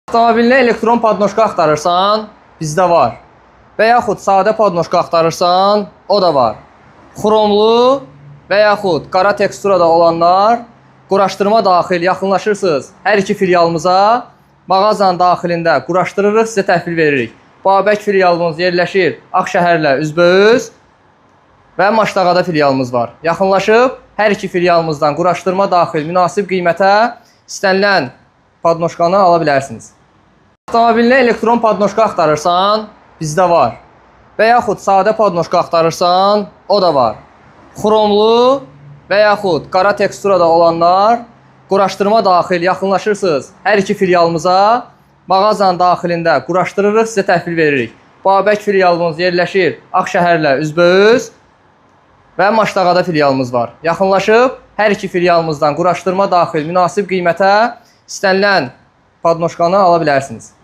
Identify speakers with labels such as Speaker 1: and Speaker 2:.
Speaker 1: Avtomobilinə elektron podnoşka axtarırsan, bizdə var. Və yaxud sadə podnoşka axtarırsan, o da var. Xromlu və yaxud qara teksturada olanlar, quraşdırma daxil yaxınlaşırsınız hər iki filialımıza, mağazanın daxilində quraşdırırıq, sizə təhvil veririk. Babək filialımız yerləşir Ağşəhərlə üzbəüz və Maşdağada filialımız var. Yaxınlaşıb hər iki filialımızdan quraşdırma daxil münasib qiymətə istənilən podnoşkanı ala bilərsiniz. Avtomobilinə elektron podnoşka axtarırsan, bizdə var. Və yaxud sadə podnoşka axtarırsan, o da var. Xromlu və yaxud qara teksturada olanlar, quraşdırma daxil yaxınlaşırsınız hər iki filialımıza, mağazanın daxilində quraşdırırıq, sizə təhvil veririk. Babək filialımız yerləşir Ağşəhərlə üzbəüz və Maşdağada filialımız var. Yaxınlaşıb hər iki filialımızdan quraşdırma daxil münasib qiymətə istənilən podnoşkanı ala bilərsiniz.